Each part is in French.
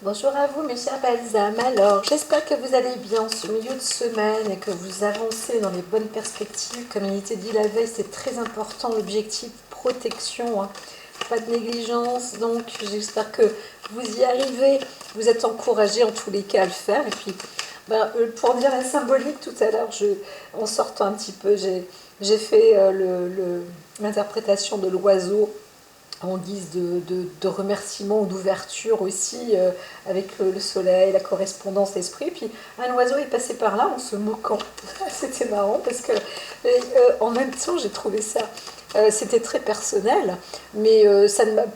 Bonjour à vous mes chers balsams. Alors, j'espère que vous allez bien en ce milieu de semaine et que vous avancez dans les bonnes perspectives. Comme il était dit la veille, c'est très important l'objectif protection, hein. Pas de négligence, donc j'espère que vous y arrivez. Vous êtes encouragés en tous les cas à le faire. Et puis, pour dire la symbolique, tout à l'heure, en sortant un petit peu, j'ai fait l'interprétation de l'oiseau en guise de remerciement ou d'ouverture aussi, avec le soleil, la correspondance, l'esprit. Puis un oiseau est passé par là en se moquant. C'était marrant parce que en même temps j'ai trouvé ça, c'était très personnel, mais ça ne m'a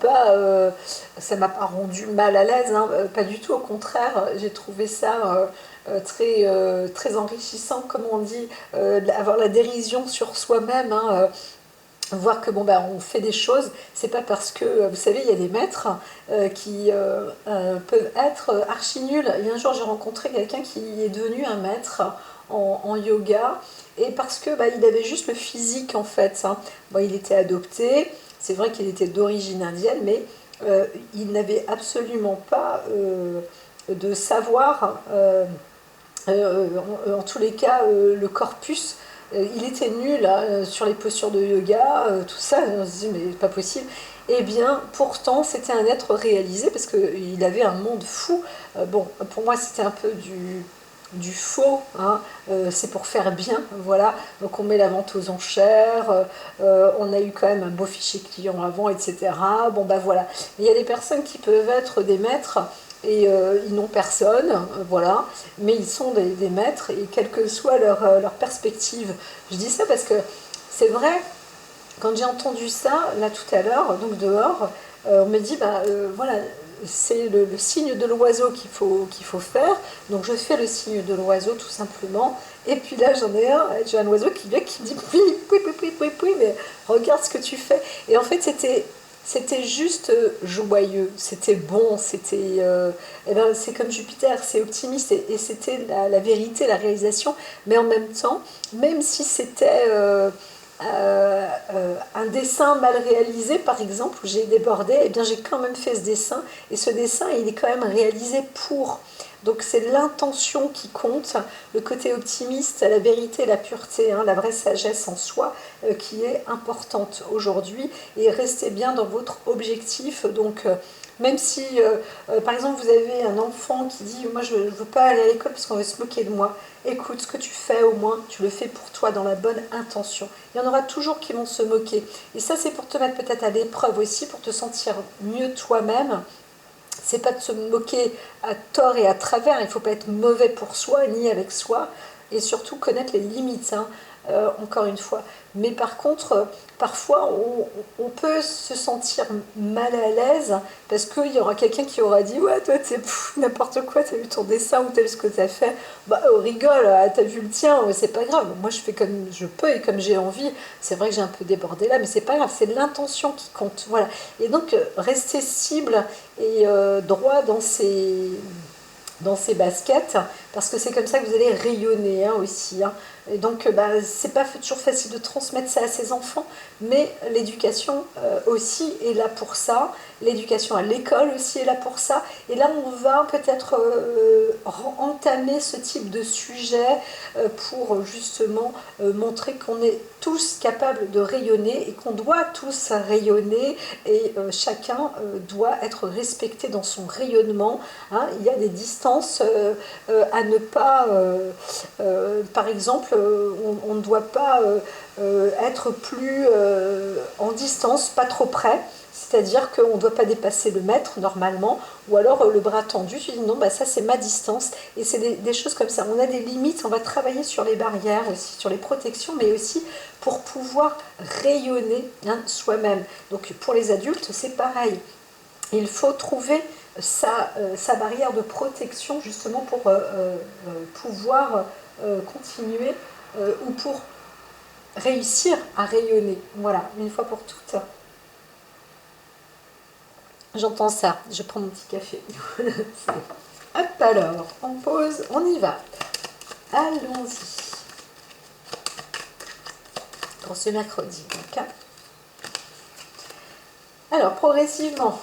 pas rendu mal à l'aise, hein, pas du tout, au contraire, j'ai trouvé ça très enrichissant, comme on dit, avoir la dérision sur soi-même, hein, voir que bon on fait des choses, c'est pas parce que vous savez il y a des maîtres qui peuvent être archi nuls. Il y a un jour j'ai rencontré quelqu'un qui est devenu un maître en yoga, et parce que il avait juste le physique en fait, hein. Bon, il était adopté, c'est vrai qu'il était d'origine indienne, mais il n'avait absolument pas de savoir, en tous les cas, le corpus. Il était nul hein, sur les postures de yoga, tout ça. On se dit, mais pas possible. Eh bien, pourtant, c'était un être réalisé parce qu'il avait un monde fou. Bon, pour moi, c'était un peu du faux, hein. C'est pour faire bien, voilà. Donc, on met la vente aux enchères, on a eu quand même un beau fichier client avant, etc. Bon, voilà. Mais il y a des personnes qui peuvent être des maîtres et ils n'ont personne, voilà, mais ils sont des maîtres, et quelle que soit leur perspective. Je dis ça parce que c'est vrai, quand j'ai entendu ça, là tout à l'heure, donc dehors, on me dit, voilà, c'est le signe de l'oiseau qu'il faut faire, donc je fais le signe de l'oiseau tout simplement, et puis là j'ai un oiseau qui vient qui me dit, oui, oui, oui, oui, oui, oui, mais regarde ce que tu fais. Et en fait, c'était juste joyeux, c'était bon, c'est comme Jupiter, c'est optimiste, et c'était la vérité, la réalisation, mais en même temps, même si c'était un dessin mal réalisé, par exemple, où j'ai débordé, eh bien j'ai quand même fait ce dessin, et ce dessin, il est quand même réalisé pour. Donc c'est l'intention qui compte, le côté optimiste, la vérité, la pureté, hein, la vraie sagesse en soi, qui est importante aujourd'hui, et restez bien dans votre objectif. Donc même si, par exemple, vous avez un enfant qui dit moi je ne veux pas aller à l'école parce qu'on va se moquer de moi, écoute, ce que tu fais, au moins tu le fais pour toi dans la bonne intention. Il y en aura toujours qui vont se moquer, et ça c'est pour te mettre peut-être à l'épreuve aussi, pour te sentir mieux toi-même. C'est pas de se moquer à tort et à travers, il ne faut pas être mauvais pour soi ni avec soi, et surtout connaître les limites, hein, encore une fois. Mais par contre, parfois on peut se sentir mal à l'aise parce qu'il y aura quelqu'un qui aura dit ouais toi c'est n'importe quoi, t'as vu ton dessin ou t'as vu ce que t'as fait, rigole, t'as vu le tien, ouais, c'est pas grave, moi je fais comme je peux et comme j'ai envie. C'est vrai que j'ai un peu débordé là, mais c'est pas grave, c'est l'intention qui compte, voilà. Et donc rester cible et droit dans ses baskets, parce que c'est comme ça que vous allez rayonner, hein, aussi, hein. Et donc c'est pas toujours facile de transmettre ça à ses enfants, mais l'éducation aussi est là pour ça, l'éducation à l'école aussi est là pour ça, et là on va peut-être entamer ce type de sujet pour justement montrer qu'on est tous capables de rayonner et qu'on doit tous rayonner, et chacun doit être respecté dans son rayonnement, hein. Il y a des distances à ne pas, par exemple, on ne doit pas être plus en distance, pas trop près. C'est-à-dire qu'on ne doit pas dépasser le mètre normalement, ou alors le bras tendu, tu dis non, ça c'est ma distance, et c'est des choses comme ça. On a des limites, on va travailler sur les barrières aussi, sur les protections, mais aussi pour pouvoir rayonner, hein, soi-même. Donc pour les adultes, c'est pareil. Il faut trouver sa barrière de protection justement pour pouvoir continuer, ou pour réussir à rayonner. Voilà, une fois pour toutes. J'entends ça, je prends mon petit café. Hop, alors, on pose, on y va. Allons-y. Pour ce mercredi, donc, hein. Alors, progressivement,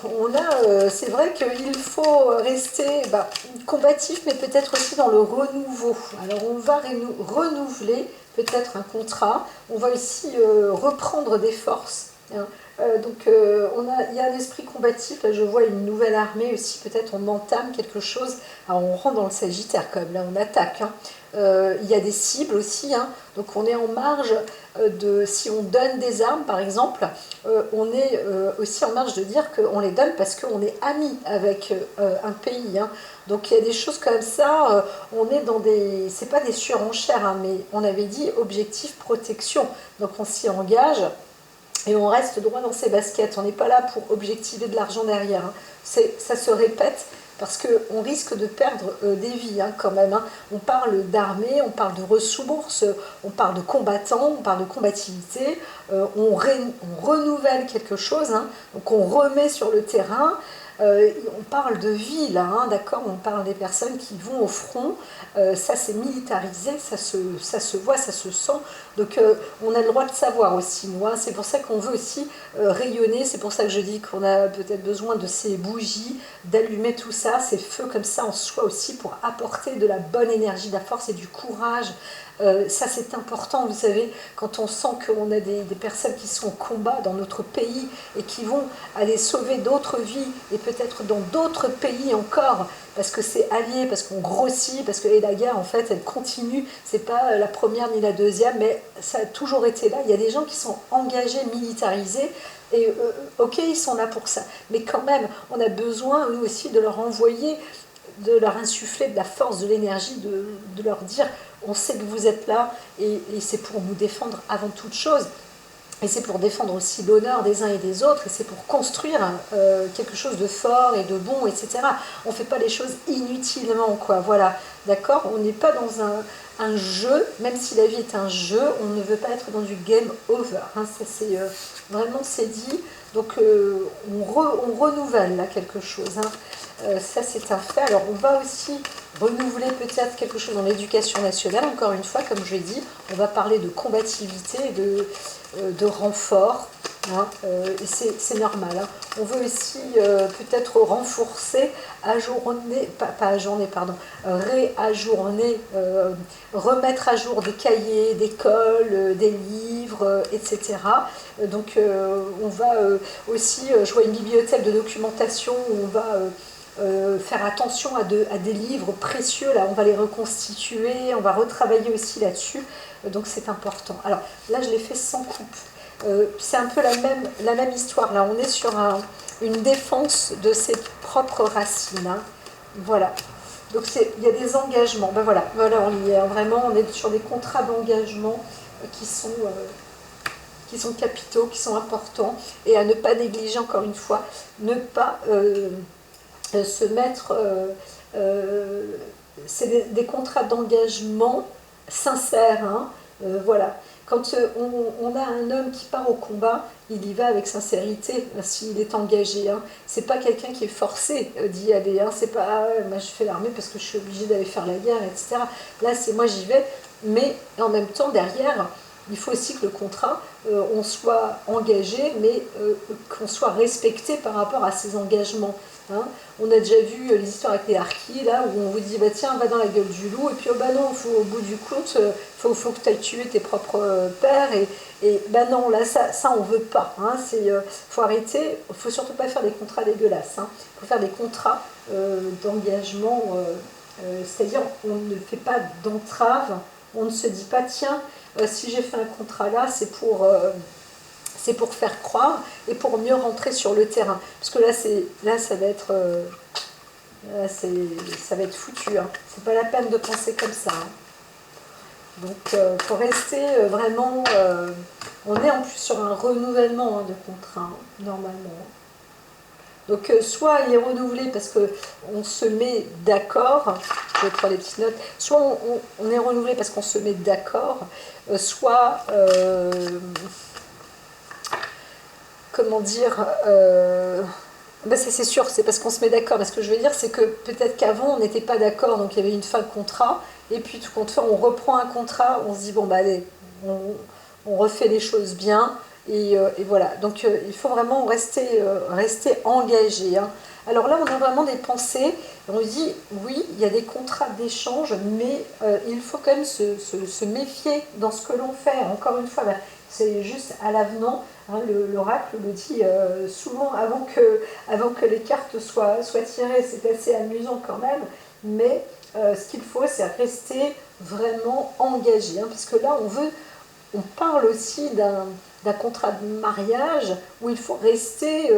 c'est vrai qu'il faut rester combatif, mais peut-être aussi dans le renouveau. Alors, on va renouveler peut-être un contrat, on va aussi reprendre des forces, hein. Il y a un esprit combatif, là je vois une nouvelle armée aussi, peut-être on entame quelque chose. Alors, on rentre dans le Sagittaire quand même, là on attaque, hein. Il y a des cibles aussi, hein. Donc on est en marge si on donne des armes par exemple, on est aussi en marge de dire qu'on les donne parce qu'on est amis avec un pays, hein. Donc il y a des choses comme ça, on est dans c'est pas des surenchères, hein, mais on avait dit objectif protection, donc on s'y engage. Et on reste droit dans ses baskets, on n'est pas là pour objectiver de l'argent derrière, hein. Ça se répète parce qu'on risque de perdre des vies, hein, quand même, hein. On parle d'armée, on parle de ressources, on parle de combattants, on parle de combativité, on renouvelle quelque chose, hein, donc on remet sur le terrain. On parle de vie là, hein, d'accord, on parle des personnes qui vont au front, ça c'est militarisé, ça se voit, ça se sent, donc on a le droit de savoir aussi, nous, hein. C'est pour ça qu'on veut aussi rayonner, c'est pour ça que je dis qu'on a peut-être besoin de ces bougies, d'allumer tout ça, ces feux comme ça en soi aussi pour apporter de la bonne énergie, de la force et du courage. Ça c'est important, vous savez, quand on sent qu'on a des personnes qui sont au combat dans notre pays et qui vont aller sauver d'autres vies et peut-être dans d'autres pays encore, parce que c'est allié, parce qu'on grossit, parce que la guerre en fait elle continue, c'est pas la première ni la deuxième, mais ça a toujours été là. Il y a des gens qui sont engagés, militarisés, et ok, ils sont là pour ça, mais quand même on a besoin nous aussi de leur envoyer, de leur insuffler de la force, de l'énergie, de leur dire on sait que vous êtes là et c'est pour nous défendre avant toute chose. Et c'est pour défendre aussi l'honneur des uns et des autres, et c'est pour construire quelque chose de fort et de bon, etc. On ne fait pas les choses inutilement, quoi. Voilà, d'accord. On n'est pas dans un jeu, même si la vie est un jeu, on ne veut pas être dans du game over, hein. Ça, c'est vraiment, c'est dit. Donc, on renouvelle là quelque chose, hein. Ça, c'est un fait. Alors, on va aussi renouveler peut-être quelque chose dans l'éducation nationale. Encore une fois, comme je l'ai dit, on va parler de combativité, de renfort, hein, et c'est normal, hein. On veut aussi peut-être renforcer, ajourner, pas ajourner, pardon, réajourner, remettre à jour des cahiers, d'école, des livres, etc. Donc on va aussi jouer une bibliothèque de documentation où on va faire attention à des livres précieux, là on va les reconstituer, on va retravailler aussi là-dessus, donc c'est important. Alors là je l'ai fait sans coupe, c'est un peu la même histoire, là on est sur une défense de ses propres racines, hein. Voilà, donc il y a des engagements, ben voilà, on y est, hein, vraiment on est sur des contrats d'engagement qui sont capitaux, qui sont importants, et à ne pas négliger encore une fois, ne pas se mettre, c'est des contrats d'engagement sincères, hein, voilà. Quand on a un homme qui part au combat, il y va avec sincérité, s'il est engagé, hein. C'est pas quelqu'un qui est forcé d'y aller, hein. C'est pas moi je fais l'armée parce que je suis obligée d'aller faire la guerre, etc. Là c'est moi j'y vais, mais en même temps derrière il faut aussi que le contrat, on soit engagé, mais qu'on soit respecté par rapport à ses engagements, hein. On a déjà vu les histoires avec les harkis, là, où on vous dit, bah tiens, va dans la gueule du loup, et puis, oh bah non, au bout du compte, faut que tu ailles tuer tes propres pères, et bah non, là, ça on veut pas, hein. Faut arrêter, faut surtout pas faire des contrats dégueulasses, hein. Faut faire des contrats d'engagement, c'est-à-dire, on ne fait pas d'entrave, on ne se dit pas, tiens, si j'ai fait un contrat là, c'est pour faire croire et pour mieux rentrer sur le terrain. Parce que là ça va être, ça va être foutu, hein. C'est pas la peine de penser comme ça, hein. Donc, faut rester vraiment. On est en plus sur un renouvellement, hein, de contrat, hein, normalement. Donc soit il est renouvelé parce qu'on se met d'accord, je vais prendre les petites notes, soit on est renouvelé parce qu'on se met d'accord, soit, comment dire, ben c'est sûr, c'est parce qu'on se met d'accord. Mais ce que je veux dire, c'est que peut-être qu'avant on n'était pas d'accord, donc il y avait une fin de contrat, et puis tout compte fait, on reprend un contrat, on se dit, bon bah allez, on refait les choses bien, Et voilà, donc il faut vraiment rester engagé, hein. Alors là, on a vraiment des pensées, on dit, oui, il y a des contrats d'échange, mais il faut quand même se méfier dans ce que l'on fait. Encore une fois, ben, c'est juste à l'avenant, hein, l'oracle le dit souvent avant que les cartes soient tirées, c'est assez amusant quand même, mais ce qu'il faut, c'est rester vraiment engagé, hein, parce que là, on parle aussi d'un contrat de mariage où il faut rester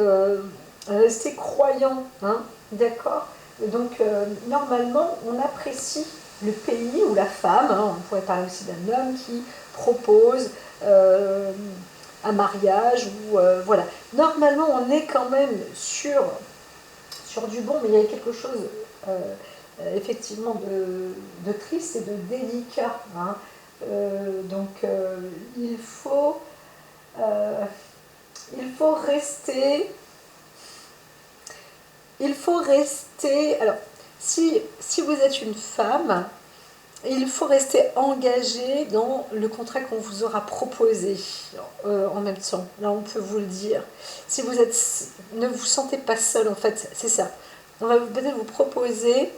croyant, hein, d'accord. Donc normalement, on apprécie le pays ou la femme, hein, on pourrait parler aussi d'un homme qui propose euh, un mariage, ou voilà. Normalement, on est quand même sur du bon, mais il y a quelque chose effectivement de triste et de délicat, hein. Donc euh, il faut rester, alors si vous êtes une femme, il faut rester engagé dans le contrat qu'on vous aura proposé en même temps. Là, on peut vous le dire. Si vous êtes, ne vous sentez pas seul, en fait, c'est ça. On va peut-être vous proposer,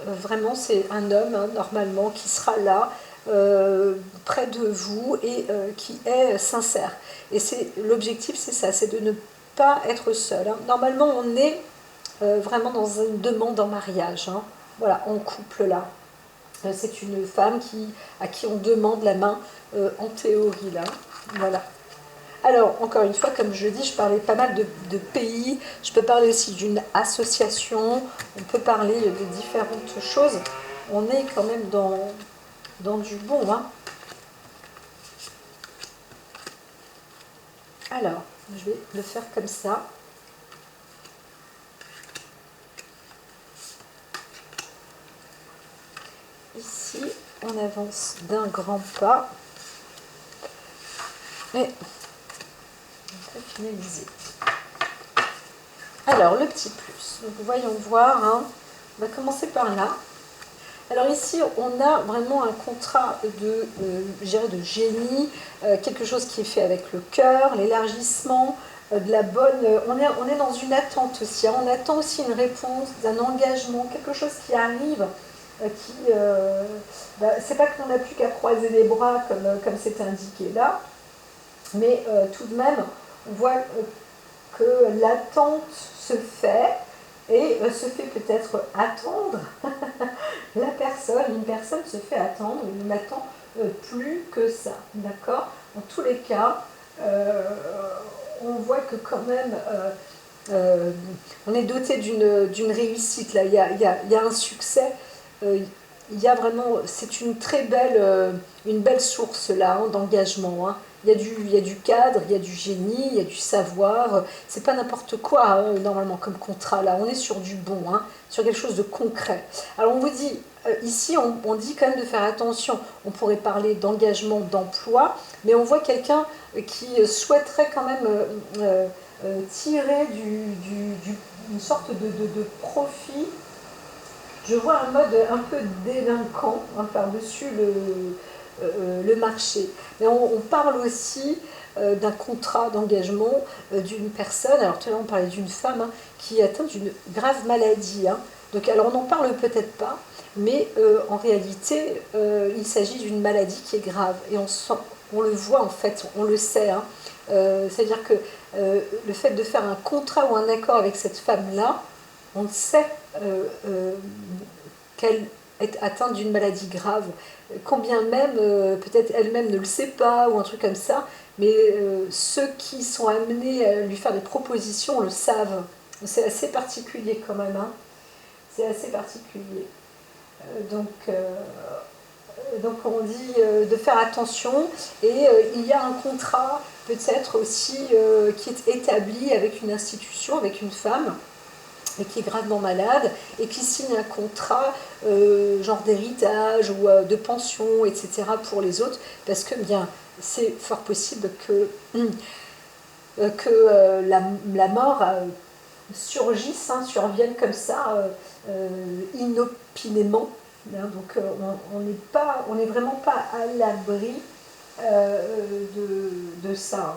vraiment, c'est un homme, hein, normalement, qui sera là, près de vous et qui est sincère. Et c'est l'objectif, c'est ça, c'est de ne pas être seul, hein. Normalement, on est vraiment dans une demande en mariage, hein. Voilà, en couple là. C'est une femme à qui on demande la main en théorie là. Voilà. Alors, encore une fois, comme je dis, je parlais pas mal de pays. Je peux parler aussi d'une association. On peut parler de différentes choses. On est quand même dans du bon, hein. Alors, je vais le faire comme ça. Ici, on avance d'un grand pas. Et on peut finaliser. Alors, le petit plus. Donc, voyons voir, hein. On va commencer par là. Alors ici, on a vraiment un contrat de génie, quelque chose qui est fait avec le cœur, l'élargissement, de la bonne... on est dans une attente aussi, hein. On attend aussi une réponse, d'un engagement, quelque chose qui arrive, c'est pas qu'on n'a plus qu'à croiser les bras comme c'est indiqué là, mais tout de même, on voit que l'attente se fait, et se fait peut-être attendre. Une personne se fait attendre, il n'attend plus que ça, d'accord. Dans tous les cas, on voit que quand même, on est doté d'une réussite, là, il y a un succès, il y a vraiment, c'est une belle source là, hein, d'engagement, hein. Il y a du cadre, il y a du génie, il y a du savoir. C'est pas n'importe quoi, hein, normalement, comme contrat. Là, on est sur du bon, hein, sur quelque chose de concret. Alors, on vous dit, ici, on dit quand même de faire attention. On pourrait parler d'engagement, d'emploi, mais on voit quelqu'un qui souhaiterait quand même tirer une sorte de profit. Je vois un mode un peu délinquant, hein, par-dessus le marché. Mais on parle aussi d'un contrat d'engagement d'une personne, alors tout à l'heure on parlait d'une femme, hein, qui est atteinte d'une grave maladie, hein. Donc, alors on n'en parle peut-être pas, mais en réalité il s'agit d'une maladie qui est grave, et on le voit en fait, on le sait, hein. C'est-à-dire que le fait de faire un contrat ou un accord avec cette femme-là, on sait qu'elle est atteinte d'une maladie grave, combien même, peut-être elle-même ne le sait pas, ou un truc comme ça, mais ceux qui sont amenés à lui faire des propositions le savent. C'est assez particulier quand même, hein. C'est assez particulier. Donc on dit de faire attention, et il y a un contrat peut-être aussi qui est établi avec une institution, avec une femme, et qui est gravement malade, et qui signe un contrat genre d'héritage ou de pension, etc. pour les autres, parce que bien c'est fort possible que la mort surgisse, hein, survienne comme ça, inopinément, hein. Donc on n'est vraiment pas à l'abri de ça, hein.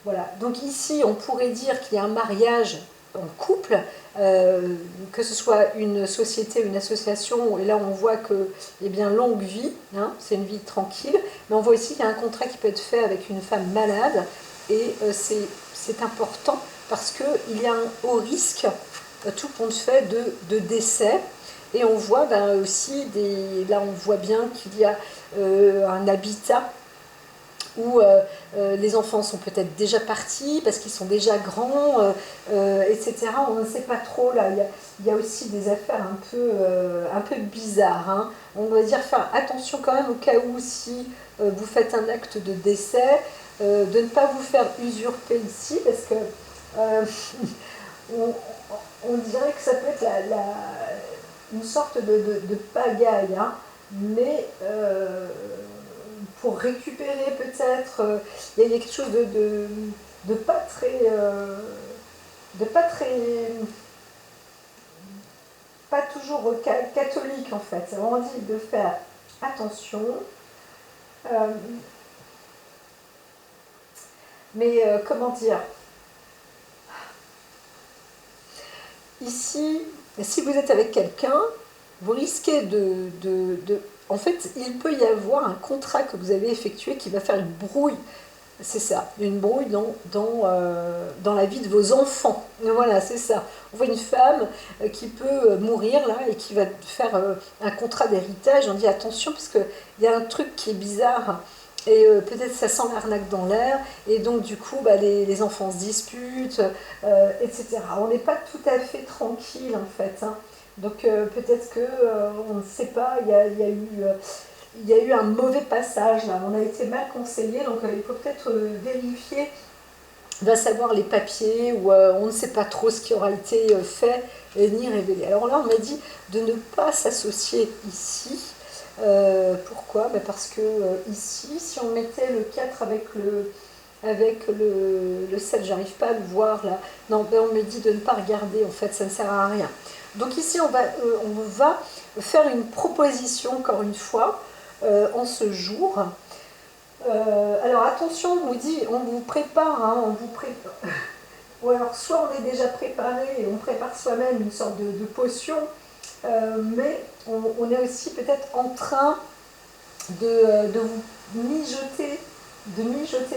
Voilà. Donc ici, on pourrait dire qu'il y a un mariage en couple, que ce soit une société, une association, et là on voit que, eh bien, longue vie, hein, c'est une vie tranquille, mais on voit aussi qu'il y a un contrat qui peut être fait avec une femme malade, et c'est important parce qu'il y a un haut risque, tout compte fait, de décès. Et on voit aussi, là on voit bien qu'il y a un habitat où les enfants sont peut-être déjà partis parce qu'ils sont déjà grands, etc. On ne sait pas trop, là, il y a aussi des affaires un peu bizarres, hein. On va dire faire attention quand même au cas où si vous faites un acte de décès, de ne pas vous faire usurper ici, parce que euh, on, on dirait que ça peut être une sorte de pagaille, hein, mais pour récupérer peut-être, il y a quelque chose de pas très, de pas très, pas toujours catholique en fait. On dit de faire attention, euh, mais comment dire, ici, si vous êtes avec quelqu'un, vous risquez en fait, il peut y avoir un contrat que vous avez effectué qui va faire une brouille. C'est ça, une brouille dans la vie de vos enfants. Voilà, c'est ça. On voit une femme qui peut mourir là et qui va faire un contrat d'héritage. On dit attention parce qu'il y a un truc qui est bizarre et peut-être ça sent l'arnaque dans l'air et donc du coup bah, les enfants se disputent, etc. On n'est pas tout à fait tranquille en fait, hein. Donc peut-être que on ne sait pas, il y a eu un mauvais passage là, on a été mal conseillé, donc il faut peut-être vérifier, va savoir les papiers, ou on ne sait pas trop ce qui aura été fait ni révélé. Alors là, on m'a dit de ne pas s'associer ici. Pourquoi? Ben parce que ici, si on mettait le 4 avec le 7, j'arrive pas à le voir là. Non, ben on me dit de ne pas regarder, en fait, ça ne sert à rien. Donc ici, on va faire une proposition, encore une fois, en ce jour. Alors attention, on vous dit, on vous prépare, hein, on vous prépare. Ou alors soit on est déjà préparé et on prépare soi-même une sorte de potion, mais on est aussi peut-être en train de vous mijoter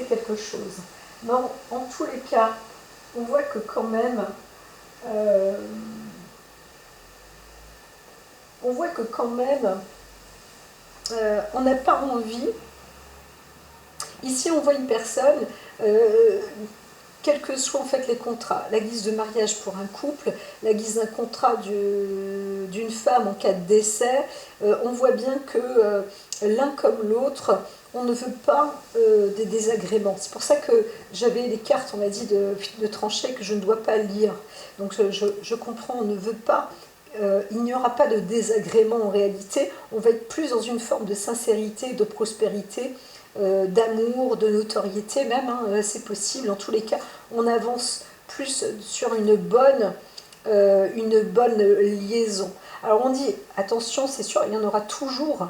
quelque chose. Mais en tous les cas, on voit que quand même, euh, on voit que quand même, on n'a pas envie. Ici, on voit une personne, quels que soient en fait les contrats, la guise de mariage pour un couple, la guise d'un contrat d'une femme en cas de décès, on voit bien que l'un comme l'autre, on ne veut pas des désagréments. C'est pour ça que j'avais les cartes, on m'a dit de trancher, que je ne dois pas lire. Donc je comprends, on ne veut pas. Il n'y aura pas de désagrément en réalité, on va être plus dans une forme de sincérité, de prospérité, d'amour, de notoriété même, hein, c'est possible. En tous les cas, on avance plus sur une bonne liaison. Alors on dit, attention, c'est sûr, il y en aura toujours,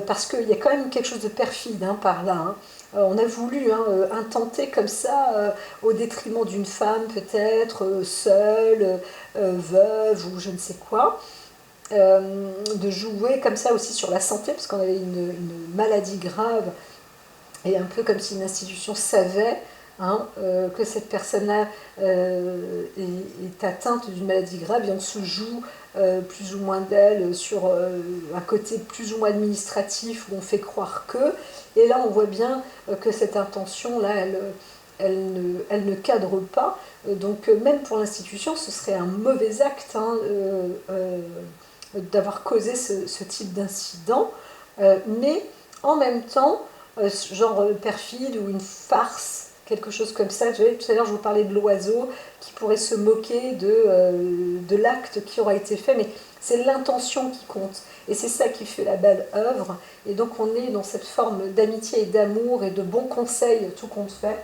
parce qu'il y a quand même quelque chose de perfide, hein, par là, hein. On a voulu, hein, intenter comme ça, au détriment d'une femme peut-être, seule, veuve ou je ne sais quoi, de jouer comme ça aussi sur la santé, parce qu'on avait une maladie grave, et un peu comme si une institution savait, hein, que cette personne-là est atteinte d'une maladie grave, et on se joue plus ou moins d'elle sur un côté plus ou moins administratif où on fait croire que, et là on voit bien que cette intention-là, elle ne cadre pas, donc même pour l'institution ce serait un mauvais acte, hein, d'avoir causé ce type d'incident, mais en même temps, genre perfide ou une farce, quelque chose comme ça. Tout à l'heure, je vous parlais de l'oiseau qui pourrait se moquer de l'acte qui aura été fait, mais c'est l'intention qui compte. Et c'est ça qui fait la belle œuvre. Et donc, on est dans cette forme d'amitié et d'amour et de bons conseils, tout compte fait.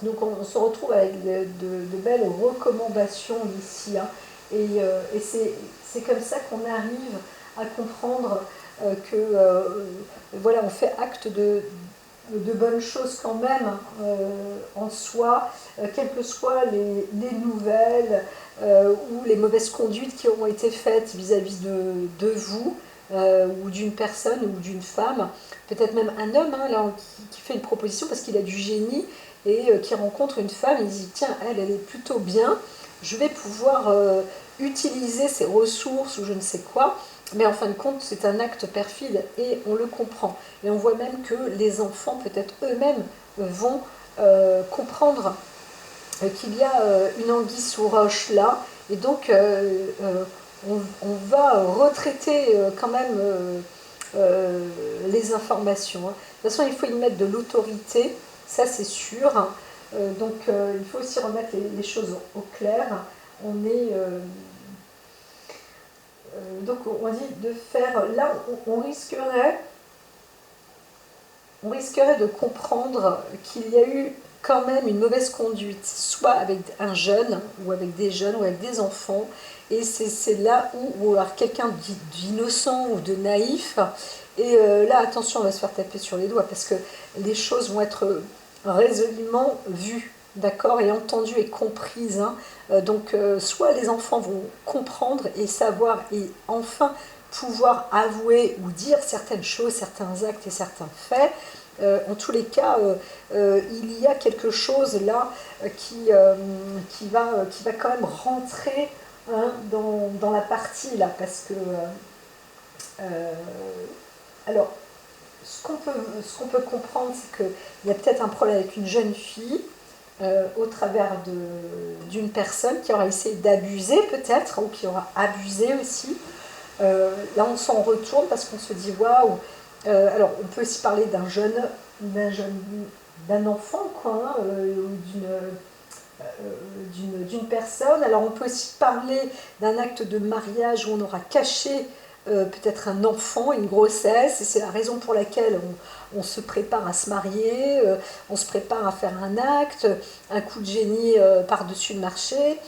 Donc, on se retrouve avec de belles recommandations ici, hein. Et c'est comme ça qu'on arrive à comprendre que voilà, on fait acte de bonnes choses quand même en soi, quelles que soient les nouvelles ou les mauvaises conduites qui auront été faites vis-à-vis de vous ou d'une personne ou d'une femme, peut-être même un homme hein, là, qui fait une proposition parce qu'il a du génie et qui rencontre une femme, il dit tiens, elle est plutôt bien, je vais pouvoir utiliser ses ressources ou je ne sais quoi, mais en fin de compte c'est un acte perfide et on le comprend. Et on voit même que les enfants peut-être eux-mêmes vont comprendre qu'il y a une anguille sous roche là, et donc on va retraiter quand même les informations. Hein. De toute façon, il faut y mettre de l'autorité, ça c'est sûr. Hein. Donc il faut aussi remettre les choses au clair. On est donc on dit de faire là on risquerait de comprendre qu'il y a eu quand même une mauvaise conduite, soit avec un jeune, ou avec des jeunes, ou avec des enfants, et c'est là où alors quelqu'un d'innocent ou de naïf, et là attention, on va se faire taper sur les doigts, parce que les choses vont être résolument vues, d'accord, et entendues et comprises, hein. Donc soit les enfants vont comprendre et savoir, et enfin pouvoir avouer ou dire certaines choses, certains actes et certains faits. En tous les cas, il y a quelque chose là qui va quand même rentrer hein, dans la partie là, parce que alors ce qu'on peut comprendre, c'est qu'il y a peut-être un problème avec une jeune fille au travers d'une personne qui aura essayé d'abuser peut-être, ou qui aura abusé aussi. Là, on s'en retourne parce qu'on se dit waouh. Alors, on peut aussi parler d'un enfant, quoi, hein, d'une personne. Alors, on peut aussi parler d'un acte de mariage où on aura caché peut-être un enfant, une grossesse, et c'est la raison pour laquelle on se prépare à se marier, on se prépare à faire un acte, un coup de génie par-dessus le marché,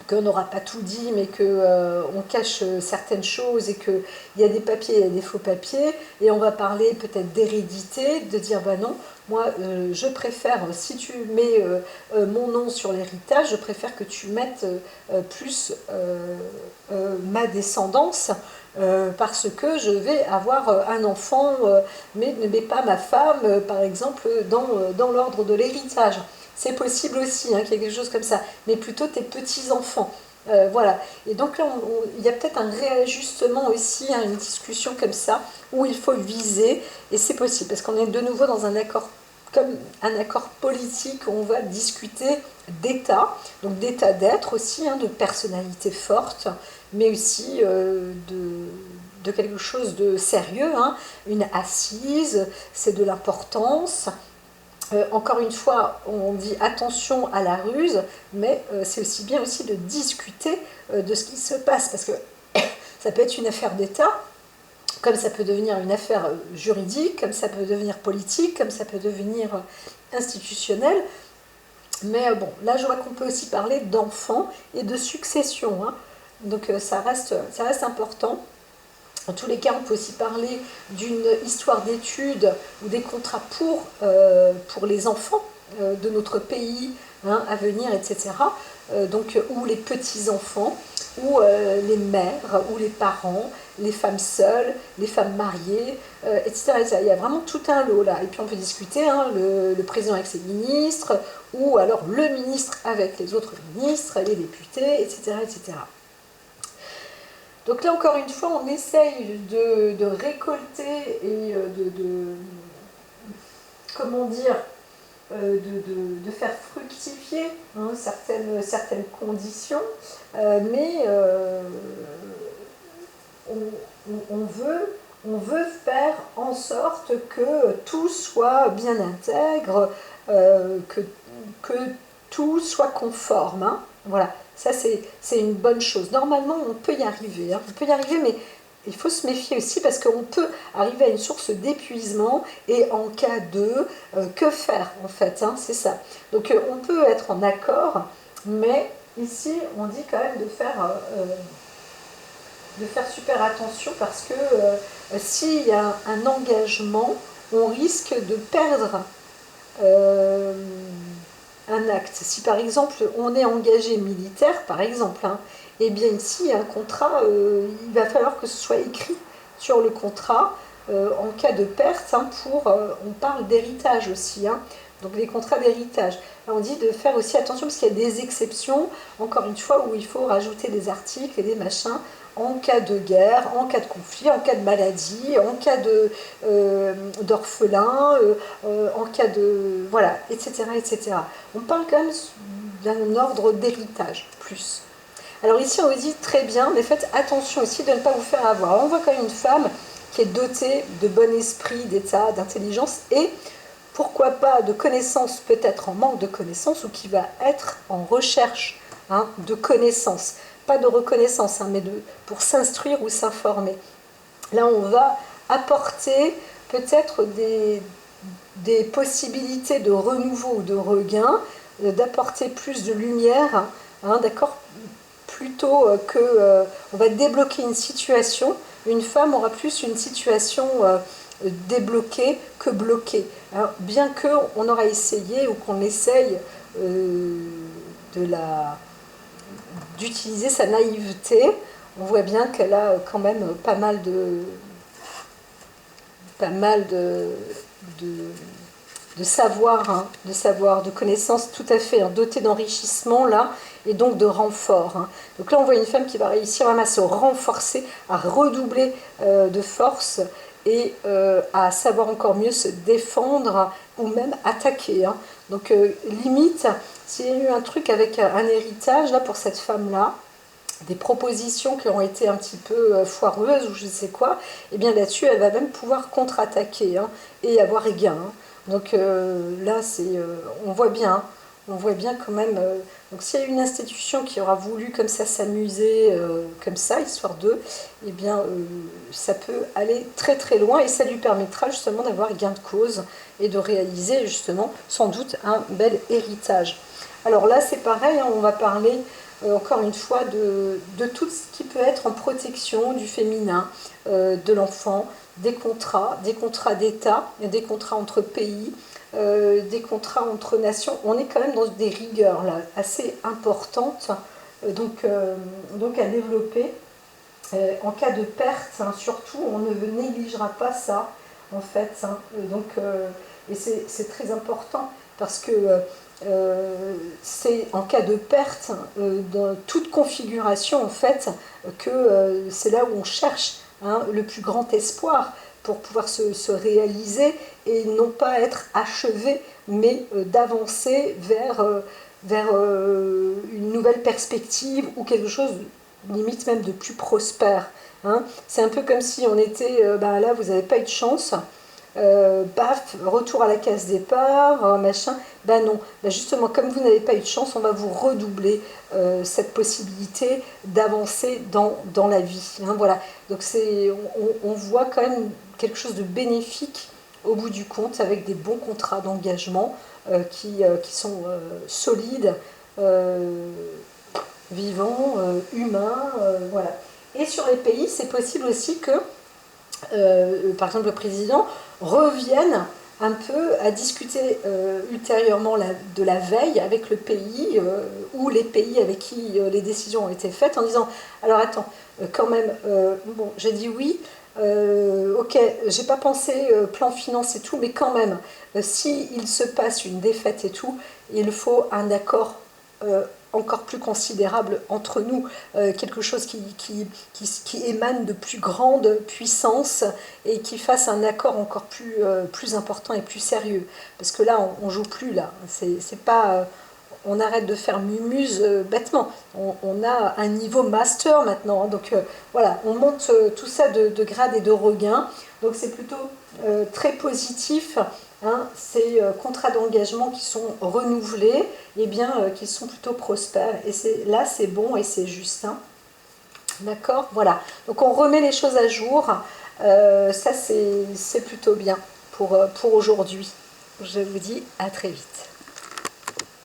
qu'on n'aura pas tout dit, mais qu'on cache certaines choses et qu'il y a des papiers, il y a des faux papiers, et on va parler peut-être d'hérédité, de dire bah non, moi je préfère, si tu mets mon nom sur l'héritage, je préfère que tu mettes plus ma descendance, parce que je vais avoir un enfant, mais ne mets pas ma femme, par exemple, dans l'ordre de l'héritage. C'est possible aussi, hein, qu'il y ait quelque chose comme ça, mais plutôt tes petits-enfants. Voilà. Et donc là, il y a peut-être un réajustement aussi, hein, une discussion comme ça, où il faut viser, et c'est possible, parce qu'on est de nouveau dans un accord, comme un accord politique, où on va discuter d'état, donc d'état d'être aussi, hein, de personnalité forte, mais aussi de quelque chose de sérieux, hein, une assise, c'est de l'importance. Encore une fois, on dit attention à la ruse, mais c'est aussi bien aussi de discuter de ce qui se passe, parce que ça peut être une affaire d'État, comme ça peut devenir une affaire juridique, comme ça peut devenir politique, comme ça peut devenir institutionnel. Mais bon, là je vois qu'on peut aussi parler d'enfants et de succession, hein. Donc ça reste important. En tous les cas, on peut aussi parler d'une histoire d'études ou des contrats pour les enfants de notre pays, hein, à venir, etc. Donc, ou les petits-enfants, ou les mères, ou les parents, les femmes seules, les femmes mariées, etc., etc. Il y a vraiment tout un lot là. Et puis on peut discuter, hein, le président avec ses ministres, ou alors le ministre avec les autres ministres, les députés, etc., etc. Donc là, encore une fois, on essaye de récolter et comment dire, de faire fructifier, hein, certaines conditions, mais on veut faire en sorte que tout soit bien intègre, que tout soit conforme, hein. Voilà, ça c'est une bonne chose. Normalement, on peut y arriver, hein. On peut y arriver, mais il faut se méfier aussi parce qu'on peut arriver à une source d'épuisement et en cas de, que faire en fait, hein, c'est ça. Donc on peut être en accord, mais ici on dit quand même de faire super attention parce que s'il y a un engagement, on risque de perdre un acte. Si par exemple on est engagé militaire, par exemple, hein, eh bien ici un contrat, il va falloir que ce soit écrit sur le contrat en cas de perte, hein, on parle d'héritage aussi, hein, donc les contrats d'héritage. On dit de faire aussi attention parce qu'il y a des exceptions, encore une fois, où il faut rajouter des articles et des machins en cas de guerre, en cas de conflit, en cas de maladie, en cas d'orphelin, en cas de... voilà, etc., etc. On parle quand même d'un ordre d'héritage, plus. Alors ici, on vous dit très bien, mais faites attention aussi de ne pas vous faire avoir. Alors, on voit quand même une femme qui est dotée de bon esprit, d'état, d'intelligence et pourquoi pas de connaissances, peut-être en manque de connaissances, ou qui va être en recherche, hein, de connaissances. Pas de reconnaissance, hein, mais pour s'instruire ou s'informer. Là, on va apporter peut-être des possibilités de renouveau ou de regain, d'apporter plus de lumière, hein, d'accord, plutôt que on va débloquer une situation. Une femme aura plus une situation débloquée que bloquée. Alors, bien qu'on aura essayé ou qu'on essaye d'utiliser sa naïveté, on voit bien qu'elle a quand même pas mal de savoir, hein, de connaissances tout à fait, hein, dotée d'enrichissement là, et donc de renfort. Hein. Donc là, on voit une femme qui va réussir même à se renforcer, à redoubler de force et à savoir encore mieux se défendre ou même attaquer. Hein. Donc limite, s'il y a eu un truc avec un héritage là pour cette femme-là, des propositions qui ont été un petit peu foireuses ou je ne sais quoi, et bien là-dessus, elle va même pouvoir contre-attaquer, hein, et avoir gain. Hein. Donc là, on voit bien, hein, on voit bien quand même. Donc s'il y a une institution qui aura voulu comme ça s'amuser, comme ça, histoire d'eux, eh bien ça peut aller très très loin et ça lui permettra justement d'avoir gain de cause et de réaliser justement sans doute un bel héritage. Alors là, c'est pareil, hein, on va parler encore une fois de tout ce qui peut être en protection du féminin, de l'enfant, des contrats d'État, des contrats entre pays, des contrats entre nations. On est quand même dans des rigueurs là, assez importantes, donc à développer. En cas de perte, hein, surtout, on ne négligera pas ça, en fait. Hein, et c'est très important parce que c'est en cas de perte, dans toute configuration, en fait, que c'est là où on cherche, hein, le plus grand espoir pour pouvoir se réaliser et non pas être achevé, mais d'avancer vers une nouvelle perspective ou quelque chose limite même de plus prospère. Hein. C'est un peu comme si on était, là vous n'avez pas eu de chance, baf, retour à la case départ, machin. Ben non, justement, comme vous n'avez pas eu de chance, on va vous redoubler cette possibilité d'avancer dans la vie. Hein, voilà. Donc on voit quand même quelque chose de bénéfique au bout du compte, avec des bons contrats d'engagement qui sont solides, vivants, humains, voilà. Et sur les pays, c'est possible aussi que par exemple le président revienne un peu à discuter ultérieurement de la veille avec le pays ou les pays avec qui les décisions ont été faites en disant alors attends, quand même, bon j'ai dit oui, ok, j'ai pas pensé plan finance et tout, mais quand même, s'il se passe une défaite et tout, il faut un accord encore plus considérable entre nous, quelque chose qui émane de plus grande puissance et qui fasse un accord encore plus important et plus sérieux. Parce que là, on joue plus là. C'est pas, on arrête de faire mumuse bêtement. On a un niveau master maintenant. Hein, donc voilà, on monte tout ça de grade et de regain. Donc c'est plutôt très positif. Hein, ces contrats d'engagement qui sont renouvelés, eh bien, qui sont plutôt prospères. Et là, c'est bon et c'est juste. Hein. D'accord. Voilà. Donc, on remet les choses à jour. Ça, c'est plutôt bien pour aujourd'hui. Je vous dis à très vite.